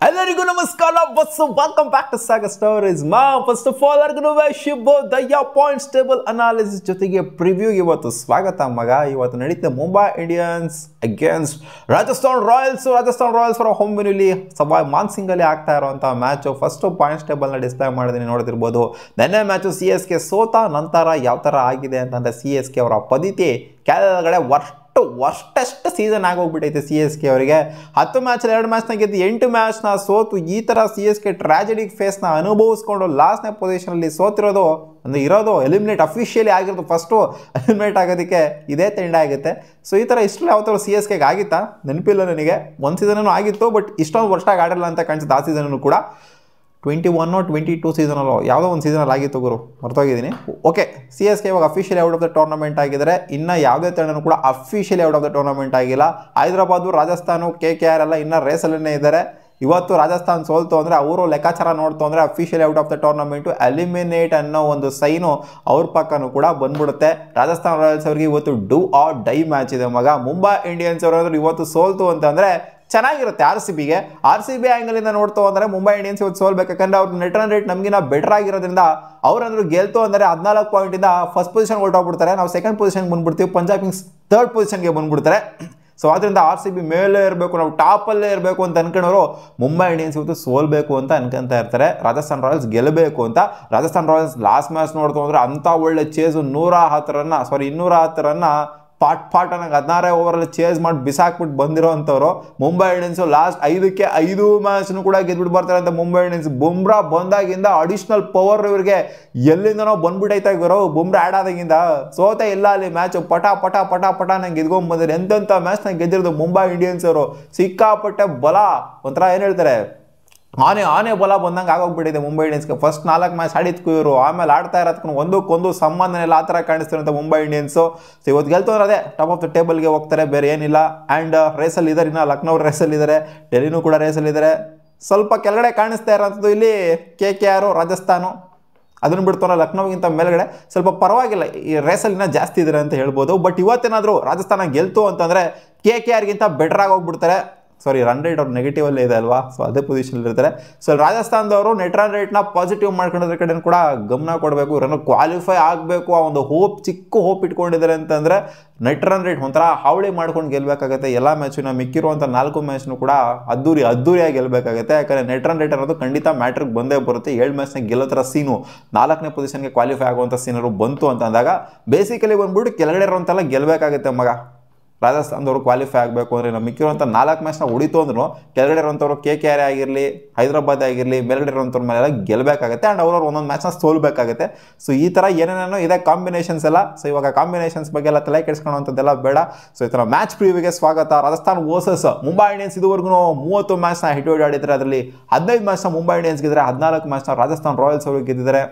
ಎಲ್ಲರಿಗೂ ನಮಸ್ಕಾರ ಬಸ್ welcome back to Sagar stories first of all ಶುಭ ದಯ್ಯ ಪಾಯಿಂಟ್ಸ್ ಟೇಬಲ್ ಅನಾಲಿಸಿಸ್ ಜೊತೆಗೆ ಪ್ರಿವ್ಯೂಗೆ ಇವತ್ತು ಸ್ವಾಗತ ಮಗ. ಇವತ್ತು ನಡೀತಾ Mumbai Indians against Rajasthan Royals ಅವರ ಹೋಮ್ ವೆನ್ಯೂಲಿ ಸವಾಯ್ ಮಾನ್ಸಿಂಗಲ್ಲಿ ಆಗ್ತಾ ಇರುವಂಥ ಮ್ಯಾಚು. ಫಸ್ಟು ಪಾಯಿಂಟ್ಸ್ ಟೇಬಲ್ನ ಡಿಸ್ಪ್ಲೇ ಮಾಡಿದ್ದೀನಿ, ನೋಡ್ತಿರ್ಬೋದು. ನೆನ್ನೆ ಮ್ಯಾಚು CSK ಸೋತ ನಂತರ ಯಾವ ಥರ ಆಗಿದೆ ಅಂತಂದರೆ CSK ಅವರ ಪದ್ಧತಿ ಕೆಳಗಡೆ ವರ್ಸ್ಟೆಸ್ಟ್ ಸೀಸನ್ ಆಗೋಗ್ಬಿಟ್ಟೈತೆ CSK ಅವರಿಗೆ. 10 ಮ್ಯಾಚಲ್ಲಿ 2 ಮ್ಯಾಚ್ನ ಗೆದ್ದು 8 ಮ್ಯಾಚ್ನ ಸೋತು ಈ ಥರ CSK ಟ್ರಾಜಿಡಿಕ್ ಫೇಸ್ನ ಅನುಭವಿಸ್ಕೊಂಡು ಲಾಸ್ಟ್ನೇ ಪೊಸಿಷನಲ್ಲಿ ಸೋತಿರೋದು ಅಂದರೆ ಇರೋದು ಎಲಿಮಿನೇಟ್ ಅಫಿಷಿಯಲಿ ಆಗಿರೋದು. ಫಸ್ಟು ಎಲಿಮಿನೇಟ್ ಆಗೋದಕ್ಕೆ ಇದೇ ತಂಡ ಆಗುತ್ತೆ. ಸೊ ಈ ಥರ ಇಷ್ಟು ಯಾವತ್ತಾರು CSKಗೆ ಆಗಿತ್ತಾ ನೆನಪಿಲ್ಲ ನನಗೆ. ಒಂದು ಸೀಸನೂ ಆಗಿತ್ತು, ಬಟ್ ಇಷ್ಟೊಂದು ವರ್ಷಾಗಿ ಆಡಿಲ್ಲ ಅಂತ ಕಾಣಿಸುತ್ತೆ. ಆ ಸೀಸನೂ ಕೂಡ 21 or 22 ಸೀಸನಲ್ಲೋ ಯಾವುದೋ ಒಂದು ಸೀಸನಲ್ಲಿ ಆಗಿತ್ತು ಗುರು, ಮರ್ತೋಗಿದ್ದೀನಿ. ಓಕೆ, CSK ಇವಾಗ officially out of the tournament ಆಗಿದ್ದಾರೆ. ಇನ್ನು ಯಾವುದೇ ತಂಡನೂ ಕೂಡ officially out of the tournament ಆಗಿಲ್ಲ. ಹೈದರಾಬಾದು, ರಾಜಸ್ಥಾನು, KKR ಎಲ್ಲ ಇನ್ನೂ ರೇಸಲ್ಲೇ ಇದ್ದಾರೆ. ಇವತ್ತು ರಾಜಸ್ಥಾನ್ ಸೋಲ್ತು ಅಂದರೆ ಅವರು ಲೆಕ್ಕಾಚಾರ ನೋಡ್ತು ಅಂದರೆ officially out of the tournament eliminate ಅನ್ನೋ ಒಂದು ಸೈನು ಅವ್ರ ಪಕ್ಕನೂ ಕೂಡ ಬಂದ್ಬಿಡುತ್ತೆ. ರಾಜಸ್ಥಾನ್ ರಾಯಲ್ಸ್ ಅವರಿಗೆ ಇವತ್ತು ಡೂ ಆರ್ ಡೈ ಮ್ಯಾಚ್ ಇದೆ ಮಗ. ಮುಂಬೈ ಇಂಡಿಯನ್ಸ್ ಅವರಾದ್ರೂ ಇವತ್ತು ಸೋಲ್ತು ಅಂತಂದರೆ ಚೆನ್ನಾಗಿರುತ್ತೆ. ಆರ್ ಸಿ ಬಿ ಆ್ಯಂಗಲಿಂದ ನೋಡ್ತು ಅಂದರೆ ಮುಂಬೈ ಇಂಡಿಯನ್ಸ್ ಇವತ್ತು ಸೋಲ್ಬೇಕು. ಯಾಕಂದರೆ ಅವ್ರ ನೆಟ್ ರನ್ ರೇಟ್ ನಮಗಿನ ಬೆಟರ್ ಆಗಿರೋದ್ರಿಂದ ಅವ್ರಂದ್ರೂ ಗೆಲ್ತು ಅಂದರೆ 14 ಪಾಯಿಂಟಿಂದ ಫಸ್ಟ್ ಪೊಸಿಷನ್ಗೆ ಹೊರಟೋಗ್ಬಿಡ್ತಾರೆ. ನಾವು ಸೆಕೆಂಡ್ ಪೊಸಿಷನ್ಗೆ ಬಂದ್ಬಿಡ್ತೀವಿ. ಪಂಜಾಬ್ ಕಿಂಗ್ಸ್ ಥರ್ಡ್ ಪೊಸಿಷನ್ಗೆ ಬಂದ್ಬಿಡ್ತಾರೆ. ಸೊ ಅದರಿಂದ RCB ಮೇಲೆ ಇರಬೇಕು, ನಾವು ಟಾಪಲ್ಲೇ ಇರಬೇಕು ಅಂತ ಅನ್ಕೊಂಡವರು ಮುಂಬೈ ಇಂಡಿಯನ್ಸ್ ಇವತ್ತು ಸೋಲ್ಬೇಕು ಅಂತ ಅನ್ಕೊಂತ ಇರ್ತಾರೆ. ರಾಜಸ್ಥಾನ್ ರಾಯಲ್ಸ್ ಗೆಲ್ಲಬೇಕು ಅಂತ. ರಾಜಸ್ಥಾನ್ ರಾಯಲ್ಸ್ ಲಾಸ್ಟ್ ಮ್ಯಾಚ್ ನೋಡ್ತು ಅಂದರೆ ಅಂಥ ಒಳ್ಳೆ ಚೇಸು 210 ರನ್ನ ಪಾಟ್ ಅನ್ನಂಗೆ 16 ಓವರಲ್ಲಿ ಚೇಸ್ ಮಾಡಿ ಬಿಸಾಕ್ಬಿಟ್ಟು ಬಂದಿರೋವಂಥವ್ರು. ಮುಂಬೈ ಇಂಡಿಯನ್ಸು ಲಾಸ್ಟ್ 5ಕ್ಕೆ 5 ಮ್ಯಾಚ್ನು ಕೂಡ ಗೆದ್ಬಿಟ್ಟು ಬರ್ತಾರೆ ಅಂತ ಮುಂಬೈ ಇಂಡಿಯನ್ಸ್. ಬುಮ್ರಾ ಬಂದಾಗಿಂದ ಅಡಿಷ್ನಲ್ ಪವರ್ ಇವರಿಗೆ ಎಲ್ಲಿಂದನೋ ಬಂದ್ಬಿಟ್ಟೈತೆ ಗುರು. ಬುಮ್ರಾ ಆಡಾದಾಗಿಂದ ಸೋತೆ ಇಲ್ಲ ಅಲ್ಲಿ ಮ್ಯಾಚು. ಪಟ ನಂಗೆ ಗೆದ್ಕೊಂಡ್ಬಂದಿರಿ. ಎಂತೆಂಥ ಮ್ಯಾಚ್ನ ಗೆದ್ದಿರೋದು ಮುಂಬೈ ಇಂಡಿಯನ್ಸ್ ಅವರು. ಸಿಕ್ಕಾಪಟ್ಟೆ ಬಲ, ಒಂಥರ ಏನು ಹೇಳ್ತಾರೆ, ಆನೆ ಬಲ ಬಂದಂಗೆ ಆಗೋಗ್ಬಿಟ್ಟಿದೆ ಮುಂಬೈ ಇಂಡಿಯನ್ಸ್ಗೆ. ಫಸ್ಟ್ 4 ಮ್ಯಾಚ್ ಆಡಿದ್ಕು ಇವರು, ಆಮೇಲೆ ಆಡ್ತಾ ಇರೋದಕ್ಕೂ ಒಂದಕ್ಕೊಂದು ಸಂಬಂಧನೆಲ್ಲ ಆ ಥರ ಕಾಣಿಸ್ತಿರೋಂಥ ಮುಂಬೈ ಇಂಡಿಯನ್ಸು. ಸೊ ಇವತ್ತು ಗೆಲ್ತು ಅಂದ್ರೆ ಅದೇ ಟಾಪ್ ಆಫ್ ದ ಟೇಬಲ್ಗೆ ಹೋಗ್ತಾರೆ, ಬೇರೆ ಏನಿಲ್ಲ. ಆ್ಯಂಡ್ ರೇಸಲ್ಲಿ ಇದ್ದಾರೆ, ಇನ್ನು ಲಕ್ನೋ ರೇಸಲ್ಲಿದ್ದಾರೆ, ಡೆಲ್ಲಿನೂ ಕೂಡ ರೇಸಲ್ಲಿದ್ದಾರೆ. ಸ್ವಲ್ಪ ಕೆಳಗಡೆ ಕಾಣಿಸ್ತಾ ಇರೋಂಥದ್ದು ಇಲ್ಲಿ KKR, ರಾಜಸ್ಥಾನು. ಅದನ್ನು ಬಿಡ್ತಾರ ಲಕ್ನೋಗಿಂತ ಮೇಲ್ಗಡೆ ಸ್ವಲ್ಪ ಪರವಾಗಿಲ್ಲ, ಈ ರೇಸಲ್ಲಿನ ಜಾಸ್ತಿ ಇದ್ದಾರೆ ಅಂತ ಹೇಳ್ಬೋದು. ಬಟ್ ಇವತ್ತೇನಾದರೂ ರಾಜಸ್ಥಾನ ಗೆಲ್ತು ಅಂತಂದರೆ KKRಗಿಂತ ಬೆಟರಾಗಿ ಹೋಗ್ಬಿಡ್ತಾರೆ. ಸಾರಿ, ರನ್ ರೇಟ್ ಅವ್ರು ನೆಗೆಟಿವಲ್ಲೇ ಇದೆ ಅಲ್ವಾ, ಸೊ ಅದೇ ಪೊಸಿಷನಲ್ಲಿ ಇರ್ತಾರೆ. ಸೊ ರಾಜಸ್ಥಾನದವರು ನೆಟ್ ರನ್ ರೇಟ್ನ ಪಾಸಿಟಿವ್ ಮಾಡ್ಕೊಂಡಿದ್ರ ಕಡೆ ಕೂಡ ಗಮನ ಕೊಡಬೇಕು. ಇವರನ್ನು ಕ್ವಾಲಿಫೈ ಆಗಬೇಕು ಆ ಒಂದು ಚಿಕ್ಕ ಹೋಪ್ ಇಟ್ಕೊಂಡಿದ್ದಾರೆ ಅಂತಂದರೆ ನೆಟ್ ರನ್ ರೇಟ್ ಒಂಥರ ಹಾವಳಿ ಮಾಡ್ಕೊಂಡು ಗೆಲ್ಲಬೇಕಾಗುತ್ತೆ. ಎಲ್ಲ ಮ್ಯಾಚು ಮಿಕ್ಕಿರುವಂಥ 4 ಮ್ಯಾಚ್ನು ಕೂಡ ಅದ್ದೂರಿಯಾಗಿ ಗೆಲ್ಲಬೇಕಾಗುತ್ತೆ. ಯಾಕಂದರೆ ನೆಟ್ ರನ್ ರೇಟ್ ಅನ್ನೋದು ಖಂಡಿತ ಮ್ಯಾಟ್ರಿಗೆ ಬಂದೇ ಬರುತ್ತೆ. 7 ಮ್ಯಾಚ್ನ ಗೆಲ್ಲೋ ಥರ ಸೀನು, 4ನೇ ಪೊಸಿಷನ್ಗೆ ಕ್ವಾಲಿಫೈ ಆಗುವಂಥ ಸೀನರು ಬಂತು ಅಂತ ಅಂದಾಗ ಬೇಸಿಕಲಿ ಬಂದ್ಬಿಟ್ಟು ಕೆಳಗಡೆ ಇರೋಂತೆಲ್ಲ ಗೆಲ್ಲಬೇಕಾಗುತ್ತೆ ಮಗ. ರಾಜಸ್ಥಾನದವರು ಕ್ವಾಲಿಫೈ ಆಗಬೇಕು ಅಂದರೆ ನಾವು ಮಿಕ್ಕಿರುವಂಥ 4 ಮ್ಯಾಚ್ನ ಹೊಡಿತು ಅಂದ್ರೂ ಕೆಳಗಡೆ ಇರೋಂಥವ್ರು KKR ಆಗಿರಲಿ, ಹೈದರಾಬಾದ್ ಆಗಿರಲಿ, ಮೇಲ್ಗಡೆ ಇರೋಂಥವ್ರ ಮೇಲೆಲ್ಲ ಗೆಲ್ಲಬೇಕಾಗುತ್ತೆ. ಆ್ಯಂಡ್ ಅವ್ರವ್ರು ಒಂದೊಂದು ಮ್ಯಾಚ್ನ ಸೋಲ್ಬೇಕಾಗುತ್ತೆ. ಸೊ ಈ ಥರ ಏನೇನೋ ಇದೆ ಕಾಂಬಿನೇಷನ್ಸ್ ಎಲ್ಲ. ಸೊ ಇವಾಗ ಕಾಂಬಿನೇಷನ್ಸ್ ಬಗ್ಗೆ ಎಲ್ಲ ತಲೆ ಕೆಡಿಸ್ಕೊಳ್ಳೋವಂಥದ್ದೆಲ್ಲ ಬೇಡ. ಸೊ ಈ ಥರ ಮ್ಯಾಚ್ ಪ್ರಿವ್ಯೂಗೆ ಸ್ವಾಗತ. ರಾಜಸ್ಥಾನ್ ವರ್ಸಸ್ ಮುಂಬೈ ಇಂಡಿಯನ್ಸ್ ಇದುವರೆಗೂ 30 ಮ್ಯಾಚ್ನ ಹಿಟ್ ಆಡಿದ್ದಾರೆ. ಅದರಲ್ಲಿ 15 ಮ್ಯಾಚ್ನ ಮುಂಬೈ ಇಂಡಿಯನ್ಸ್ ಗೆದ್ದರೆ, 14 ಮ್ಯಾಚ್ನ ರಾಜಸ್ಥಾನ್ ರಾಯಲ್ಸ್ ಅವರು ಗೆದ್ದಿದ್ದಾರೆ.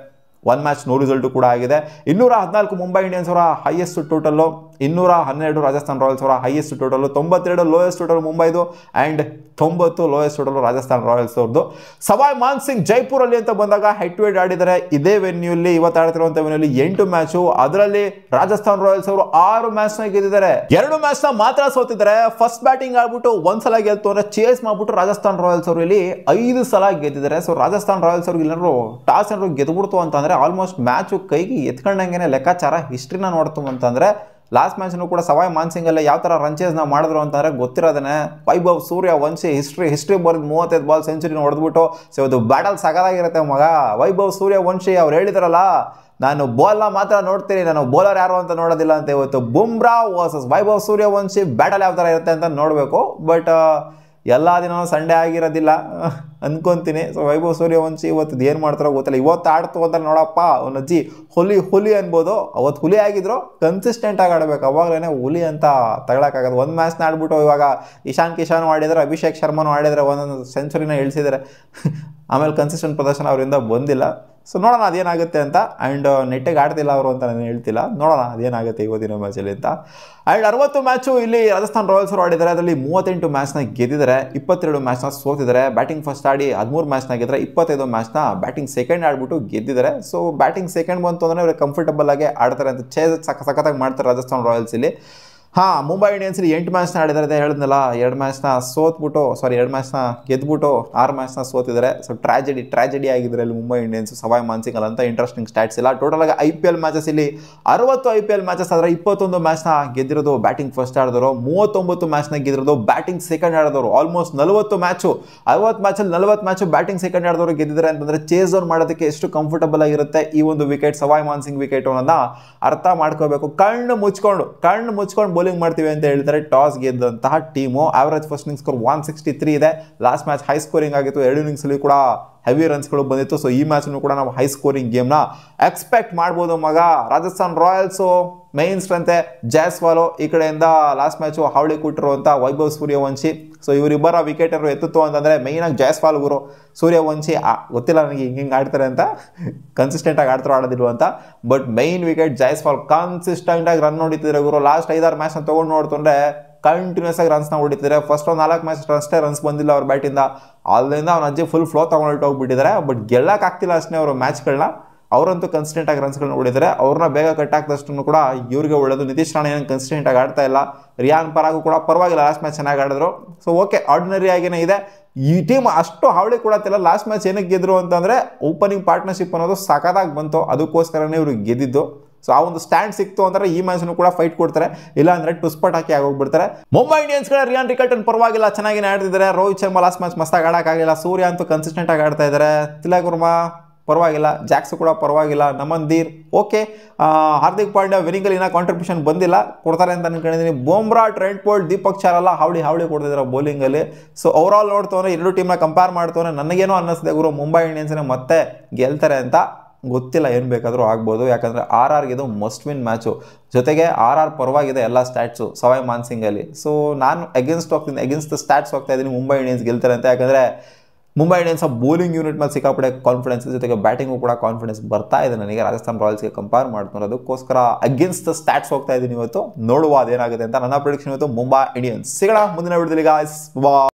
1 ಮ್ಯಾಚ್ ನೋ ರಿಸಲ್ಟು ಕೂಡ ಆಗಿದೆ. 214 ಮುಂಬೈ ಇಂಡಿಯನ್ಸ್ ಅವರ ಹೈಯೆಸ್ಟ್ ಟೋಟಲ್ಲು, 212 ರಾಜಸ್ಥಾನ್ ರಾಯಲ್ಸ್ ಅವರ ಹೈಯೆಸ್ಟ್ ಟೋಟಲು, 92 ಲೋಯೆಸ್ಟ್ ಟೋಟಲ್ ಮುಂಬೈದು, and 90 lowest total Rajasthan Royals ಅವ್ರದ್ದು. ಸವಾಯ್ ಮಾನ್ಸಿಂಗ್ ಜೈಪುರಲ್ಲಿ ಅಂತ ಬಂದಾಗ ಹೆಡ್ ಟು ಹೆಡ್ ಆಡಿದ್ದಾರೆ. ಇದೇ ವೆನ್ಯೂಲಿ, ಇವತ್ತು ಆಡ್ತಿರುವಂಥ ವೆನ್ಯೂಲಿ 8 ಮ್ಯಾಚು. ಅದರಲ್ಲಿ ರಾಜಸ್ಥಾನ್ ರಾಯಲ್ಸ್ ಅವರು 6 ಮ್ಯಾಚ್ನ ಗೆದ್ದಿದ್ದಾರೆ, 2 ಮ್ಯಾಚ್ನ ಮಾತ್ರ ಸೋತಿದ್ದಾರೆ. ಫಸ್ಟ್ ಬ್ಯಾಟಿಂಗ್ ಆಡ್ಬಿಟ್ಟು 1 ಸಲ ಗೆಲ್ತು ಅಂದರೆ ಚೇಸ್ ಮಾಡ್ಬಿಟ್ಟು ರಾಜಸ್ಥಾನ್ ರಾಯಲ್ಸ್ ಅವರು ಇಲ್ಲಿ 5 ಸಲ ಗೆದ್ದಿದ್ದಾರೆ. ಸೊ ರಾಜಸ್ಥಾನ್ ರಾಯಲ್ಸ್ ಅವ್ರಿಗೆ ಎಲ್ಲರೂ ಟಾಸ್ ಏನಾದ್ರು ಗೆದ್ಬಿಡ್ತು ಅಂತಂದರೆ ಆಲ್ಮೋಸ್ಟ್ ಮ್ಯಾಚು ಕೈಗೆ ಎತ್ಕೊಂಡಂಗೆ ಲೆಕ್ಕಾಚಾರ. ಹಿಸ್ಟ್ರಿನ ನೋಡ್ತು ಅಂತಂದರೆ ಲಾಸ್ಟ್ ಮ್ಯಾಚ್ನು ಕೂಡ ಸವಾಯ್ ಮಾನ್ಸಿಂಗಲ್ಲೇ ಯಾವ ಥರ ರನ್ಚೇಸ್ನ ಮಾಡಿದ್ರು ಅಂತಂದರೆ ಗೊತ್ತಿರೋದೇ. ವೈಭವ್ ಸೂರ್ಯವಂಶಿ ಹಿಸ್ಟ್ರಿ ಬರೆದು 35 ಬಾಲ್ ಸೆಂಚುರಿನ ಹೊಡೆದ್ಬಿಟ್ಟು. ಸೊ ಇದು ಬ್ಯಾಟಲ್ ಸಗದಾಗಿರುತ್ತೆ ಮಗ. ವೈಭವ್ ಸೂರ್ಯವಂಶಿ ಅವ್ರು ಹೇಳಿದಾರಲ್ಲ, ನಾನು ಬಾಲ್ನ ಮಾತ್ರ ನೋಡ್ತೀನಿ, ನಾನು ಬೌಲರ್ ಯಾರು ಅಂತ ನೋಡೋದಿಲ್ಲ ಅಂತ. ಇವತ್ತು ಬುಮ್ರಾ ವರ್ಸಸ್ ವೈಭವ್ ಸೂರ್ಯವಂಶಿ ಬ್ಯಾಟಲ್ ಯಾವ ಥರ ಇರುತ್ತೆ ಅಂತ ನೋಡಬೇಕು. ಬಟ್ ಎಲ್ಲ ದಿನ ಸಂಡೇ ಆಗಿರೋದಿಲ್ಲ ಅನ್ಕೊಂತೀನಿ. ಸೊ ವೈಭವ್ ಸೂರ್ಯವಂಶಿ ಇವತ್ತು ಏನು ಮಾಡ್ತಾರೋ ಗೊತ್ತಿಲ್ಲ. ಇವತ್ತು ಆಡ್ತು ಅಂತ ನೋಡಪ್ಪ ಅವ್ನ ಅಜ್ಜಿ ಹುಲಿ ಅನ್ಬೋದು. ಅವತ್ತು ಹುಲಿ ಆಗಿದ್ರು ಕನ್ಸಿಸ್ಟೆಂಟಾಗಿ ಆಡಬೇಕು, ಅವಾಗಲೇ ಹುಲಿ ಅಂತ ತಗೊಳಕ್ಕಾಗೋದು. 1 ಮ್ಯಾಚ್ನ ಆಡ್ಬಿಟ್ಟು ಇವಾಗ ಇಶಾನ್ ಕಿಶಾನ್ ಆಡಿದರೆ, ಅಭಿಷೇಕ್ ಶರ್ಮನು ಆಡಿದರೆ, ಒಂದೊಂದು ಸೆಂಚುರಿನ ಇಳಿಸಿದ್ದಾರೆ. ಆಮೇಲೆ ಕನ್ಸಿಸ್ಟೆಂಟ್ ಪ್ರದರ್ಶನ ಅವರಿಂದ ಬಂದಿಲ್ಲ. ಸೊ ನೋಡೋಣ ಅದೇನಾಗುತ್ತೆ ಅಂತ. ಆ್ಯಂಡ್ ನೆಟ್ಟಿಗೆ ಆಡ್ತಿಲ್ಲ ಅವರು ಅಂತ ನಾನು ಹೇಳ್ತಿಲ್ಲ, ನೋಡೋಣ ಅದೇನಾಗುತ್ತೆ ಇವತ್ತಿನ ಮ್ಯಾಚಲ್ಲಿ ಅಂತ. ಆ್ಯಂಡ್ 60 ಮ್ಯಾಚು ಇಲ್ಲಿ ರಾಜಸ್ಥಾನ್ ರಾಯಲ್ಸ್ ಅವರು ಆಡಿದ್ದಾರೆ. ಅದರಲ್ಲಿ 38 ಮ್ಯಾಚ್ನ ಗೆದ್ದಿದ್ದಾರೆ, 22 ಮ್ಯಾಚ್ನ ಸೋತಿದ್ದಾರೆ. ಬ್ಯಾಟಿಂಗ್ ಫಸ್ಟ್ ಆಡಿ 13 ಮ್ಯಾಚ್ನ ಗೆದ್ದರೆ, 25 ಮ್ಯಾಚ್ನ ಬ್ಯಾಟಿಂಗ್ ಸೆಕೆಂಡ್ ಆಡ್ಬಿಟ್ಟು ಗೆದ್ದಿದ್ದಾರೆ. ಸೊ ಬ್ಯಾಟಿಂಗ್ ಸೆಕೆಂಡ್ ಬಂತು ಅಂದರೆ ಇವರು ಕಂಫರ್ಟಬಲ್ ಆಗಿ ಆಡ್ತಾರೆ ಅಂತ. ಚೇಸ್ ಸಖತ್ತಾಗಿ ಮಾಡ್ತಾರೆ ರಾಜಸ್ಥಾನ್ ರಾಯಲ್ಸ್ ಇಲ್ಲಿ. ಮುಂಬೈ ಇಂಡಿಯನ್ಸ್ 8 ಮ್ಯಾಚ್ನ ಆಡಿದ್ದಾರೆ ಹೇಳಿದ್ನಲ್ಲ. 2 ಮ್ಯಾಚ್ನ ಸೋತ್ಬಿಟ್ಟು, ಸಾರಿ 2 ಮ್ಯಾಚ್ನ ಗೆದ್ಬಿಟ್ಟು 6 ಮ್ಯಾಚ್ನ ಸೋತಿದ್ದಾರೆ. ಸೊ ಟ್ರಾಜಿಡಿ ಆಗಿದ್ದಾರೆ ಇಲ್ಲಿ ಮುಂಬೈ ಇಂಡಿಯನ್ಸ್. ಸವಾಯ್ ಮಾನ್ಸಿಂಗ್ ಅಂತ ಇಂಟ್ರೆಸ್ಟಿಂಗ್ ಸ್ಟ್ಯಾಟ್ಸ್ ಇಲ್ಲ. ಟೋಟಲ್ ಆಗಿ IPL ಮ್ಯಾಚಸ್ ಇಲ್ಲಿ 60 IPL ಮ್ಯಾಚಸ್ ಆದರೆ 21 ಮ್ಯಾಚ್ನ ಗೆದ್ದಿರೋದು ಬ್ಯಾಟಿಂಗ್ ಫಸ್ಟ್ ಆಡಿದವರು, 39 ಮ್ಯಾಚ್ನ ಗೆದ್ದಿರೋದು ಬ್ಯಾಟಿಂಗ್ ಸೆಕೆಂಡ್ ಆಡಿದವರು. ಆಲ್ಮೋಸ್ಟ್ 40 ಮ್ಯಾಚು, 60 ಮ್ಯಾಚಲ್ಲಿ 40 ಮ್ಯಾಚು ಬ್ಯಾಟಿಂಗ್ ಸೆಕೆಂಡ್ ಆಡಿದವರು ಗೆದ್ದಿದ್ದಾರೆ ಅಂತಂದ್ರೆ ಚೇಸ್ ಡೌನ್ ಮಾಡೋದಕ್ಕೆ ಎಷ್ಟು ಕಂಫರ್ಟಬಲ್ ಆಗಿರುತ್ತೆ ಈ ಒಂದು ವಿಕೆಟ್, ಸವಾಯ್ ಮಾನ್ಸಿಂಗ್ ವಿಕೆಟ್ ಅನ್ನೋದನ್ನ ಅರ್ಥ ಮಾಡ್ಕೋಬೇಕು. ಕಣ್ಣು ಮುಚ್ಕೊಂಡು ಬೌಲಿಂಗ್ ಮಾಡ್ತೀವಿ ಅಂತ ಹೇಳ್ತಾರೆ ಟಾಸ್ ಗೆದ್ದಂತಹ team. Average first innings score 163 ಇದೆ. ಲಾಸ್ಟ್ ಮ್ಯಾಚ್ ಹೈ ಸ್ಕೋರಿಂಗ್ ಆಗಿತ್ತು, 2 ಇನ್ನಿಂಗ್ಸಲ್ಲಿ ಕೂಡ ಹೆವಿ ರನ್ಸ್ಗಳು ಬಂದಿತ್ತು. ಸೊ ಈ ಮ್ಯಾಚ್ನು ಕೂಡ ನಾವು ಹೈ ಸ್ಕೋರಿಂಗ್ ಗೇಮ್ನ ಎಕ್ಸ್ಪೆಕ್ಟ್ ಮಾಡ್ಬೋದು ಮಗ. ರಾಜಸ್ಥಾನ್ ರಾಯಲ್ಸು ಮೈನ್ ಸ್ಟ್ರೆಂತೆ ಜೈಸ್ವಾಲು, ಈ ಕಡೆಯಿಂದ ಲಾಸ್ಟ್ ಮ್ಯಾಚು ಹಾವಳಿ ಕೊಟ್ಟಿರುವಂಥ ವೈಭವ್ ಸೂರ್ಯವಂಶಿ. ಸೊ ಇವರಿಬ್ಬರ ವಿಕೆಟರು ಎತ್ತಿತ್ತು ಅಂತಂದರೆ ಮೈನಾಗಿ ಜೈಸ್ವಾಲ್ ಗುರು, ಸೂರ್ಯವಂಶಿ ಗೊತ್ತಿಲ್ಲ ನನಗೆ ಹಿಂಗೆ ಆಡ್ತಾರೆ ಅಂತ, ಕನ್ಸಿಸ್ಟೆಂಟಾಗಿ ಆಡೋದಿಲ್ವ ಅಂತ. ಬಟ್ ಮೈನ್ ವಿಕೆಟ್ ಜೈಸ್ವಾಲ್ ಕನ್ಸಿಸ್ಟೆಂಟಾಗಿ ರನ್ ಹೊಡಿತಿದ್ರೆ ಗುರು. ಲಾಸ್ಟ್ 5-6 ಮ್ಯಾಚ್ನ ತೊಗೊಂಡು ನೋಡ್ತಂದ್ರೆ ಕಂಟಿನ್ಯೂಸ್ ಆಗಿ ರನ್ಸ್ನ ಹೊಡಿತಿದ್ದಾರೆ. ಫಸ್ಟ್ ಒಂದು 4 ಮ್ಯಾಚ್ ಅಷ್ಟೇ ರನ್ಸ್ ಬಂದಿಲ್ಲ ಅವ್ರ ಬ್ಯಾಟಿಂದ, ಅಲ್ಲಿಂದ ಅವ್ನ ಅಜ್ಜಿ ಫುಲ್ ಫ್ಲೋ ತೊಗೊಂಡು ಹೋಗ್ಬಿಟ್ಟಿದ್ದಾರೆ. ಬಟ್ ಗೆಲ್ಲಕ್ಕಾಗ್ತಿಲ್ಲ ಅಷ್ಟೇ ಅವರು ಮ್ಯಾಚ್ಗಳನ್ನ. ಅವರಂತೂ ಕನ್ಸಿಸ್ಟೆಂಟ್ ಆಗಿ ರನ್ಸ್ಗಳನ್ನ ಹೊಡಿತಾರೆ. ಅವ್ರನ್ನ ಬೇಗ ಕಟ್ ಹಾಕಿದಷ್ಟು ಕೂಡ ಇವ್ರಿಗೆ ಒಳ್ಳೇದು. ನಿತೀಶ್ ರಾಣೆ ಏನು ಕನ್ಸಿಸ್ಟೆಂಟ್ ಆಗಿ ಆಡ್ತಾ ಇಲ್ಲ. ರಿಯಾನ್ ಪರಾಗು ಕೂಡ ಪರವಾಗಿಲ್ಲ, ಲಾಸ್ಟ್ ಮ್ಯಾಚ್ ಚೆನ್ನಾಗಿ ಆಡಿದ್ರು. ಸೊ ಓಕೆ, ಆರ್ಡಿನರಿ ಆಗೇನೆ ಇದೆ. ಈ ಟೀಮ್ ಅಷ್ಟು ಹಾವಳಿ ಕೊಡತ್ತಿಲ್ಲ. ಲಾಸ್ಟ್ ಮ್ಯಾಚ್ ಏನಕ್ಕೆ ಗೆದ್ರು ಅಂತಂದರೆ ಓಪನಿಂಗ್ ಪಾರ್ಟ್ನರ್ಶಿಪ್ ಅನ್ನೋದು ಸಖತ್ತಾಗಿ ಬಂತು, ಅದಕ್ಕೋಸ್ಕರನೇ ಇವ್ರಿಗೆ ಗೆದ್ದಿದ್ದು. ಸೊ ಆ ಒಂದು ಸ್ಟ್ಯಾಂಡ್ ಸಿಕ್ತು ಅಂದರೆ ಈ ಮ್ಯಾಚ್ನು ಕೂಡ ಫೈಟ್ ಕೊಡ್ತಾರೆ, ಇಲ್ಲ ಅಂದರೆ ಟುಸ್ಪಟ್ ಹಾಕಿ ಆಗೋಗ್ಬಿಡ್ತಾರೆ. ಮುಂಬೈ ಇಂಡಿಯನ್ಸ್ ಕಡೆ ರಿಯಾನ್ ರಿಕಲ್ಟನ್ ಪರವಾಗಿಲ್ಲ, ಚೆನ್ನಾಗಿ ಆಡ್ತಿದ್ದಾರೆ. ರೋಹಿತ್ ಶರ್ಮಾ ಲಾಸ್ಟ್ ಮ್ಯಾಚ್ ಮಸ್ತಾಗಿ ಆಡೋಕ್ಕಾಗಿಲ್ಲ. ಸೂರ್ಯ ಅಂತೂ ಕನ್ಸಿಸ್ಟೆಂಟ್ ಆಗಿ ಆಡ್ತಾ ಇದ್ದಾರೆ. ತಿಲಕ್ ವರ್ಮಾ ಪರವಾಗಿಲ್ಲ, ಜಾಕ್ಸು ಕೂಡ ಪರವಾಗಿಲ್ಲ, ನಮನ್ದೀರ್ ಓಕೆ. ಹಾರ್ದಿಕ್ ಪಾಂಡ್ಯ ವಿನಿಂಗಲ್ಲಿ ಏನೋ ಕಾಂಟ್ರಿಬ್ಯೂಷನ್ ಬಂದಿಲ್ಲ, ಕೊಡ್ತಾರೆ ಅಂತ ಅನ್ಕೊಂಡಿದ್ದೀನಿ. ಬೂಮ್ರಾ, ಟ್ರೆಂಟ್ ಬೋಲ್ಟ್, ದೀಪಕ್ ಚಾರಲ್ಲ ಹಾವಳಿ ಕೊಡ್ತಿದ್ದಾರೆ ಬೌಲಿಂಗಲ್ಲಿ. ಸೊ ಓವರಾಲ್ ನೋಡ್ತವನೆ, 2 ಟೀಮ್ನ ಕಂಪೇರ್ ಮಾಡ್ತವನೆ, ನನಗೇನೋ ಅನ್ನಿಸ್ದೆ ಗುರು ಮುಂಬೈ ಇಂಡಿಯನ್ಸ್ನೇ ಮತ್ತೆ ಗೆಲ್ತಾರೆ ಅಂತ. ಗೊತ್ತಿಲ್ಲ, ಏನು ಬೇಕಾದರೂ ಆಗ್ಬೋದು. ಯಾಕಂದರೆ RRಗೆ ಇದು ಮಸ್ಟ್ ವಿನ್ ಮ್ಯಾಚು. ಜೊತೆಗೆ RR ಪರವಾಗಿದೆ ಎಲ್ಲ ಸ್ಟ್ಯಾಟ್ಸು ಸವಾಯ್ ಮಾನ್ಸಿಂಗಲ್ಲಿ. ಸೊ ನಾನು ಅಗೇನ್ಸ್ಟ್ ದ ಸ್ಟ್ಯಾಟ್ಸ್ ಹೋಗ್ತಾ ಇದ್ದೀನಿ ಮುಂಬೈ ಇಂಡಿಯನ್ಸ್ ಗೆಲ್ತಾರೆ ಅಂತ. ಯಾಕಂದರೆ ಮುಂಬೈ ಇಂಡಿಯನ್ಸ್ ಬೌಲಿಂಗ್ ಯೂನಿಟ್ ಮೇಲೆ ಸಿಕ್ಕಾಪಡೆ ಕಾನ್ಫಿಡೆನ್ಸ್, ಜೊತೆಗೆ ಬ್ಯಾಟಿಂಗು ಕೂಡ ಕಾನ್ಫಿಡೆನ್ಸ್ ಬರ್ತಾ ಇದೆ ನನಗೆ ರಾಜಸ್ಥಾನ್ ರಾಯಲ್ಸ್ಗೆ ಕಂಪೇರ್ ಮಾಡ್ತಾರೆ. ಅದಕ್ಕೋಸ್ಕರ ಅಗೇನ್ಸ್ಟ್ ದ ಸ್ಟ್ಯಾಟ್ಸ್ ಹೋಗ್ತಾ ಇದ್ದೀನಿ ಇವತ್ತು. ನೋಡುವ ಅದೇನಾಗುತ್ತೆ ಅಂತ ನನ್ನ ಪ್ರೆಡಿಕ್ಷನ್ ಇವತ್ತು ಮುಂಬೈ ಇಂಡಿಯನ್ಸ್. ಸಿಗೋಣ ಮುಂದಿನ ವಿಡಿಯೋದಲ್ಲಿ ಗಾಯ್ಸ್.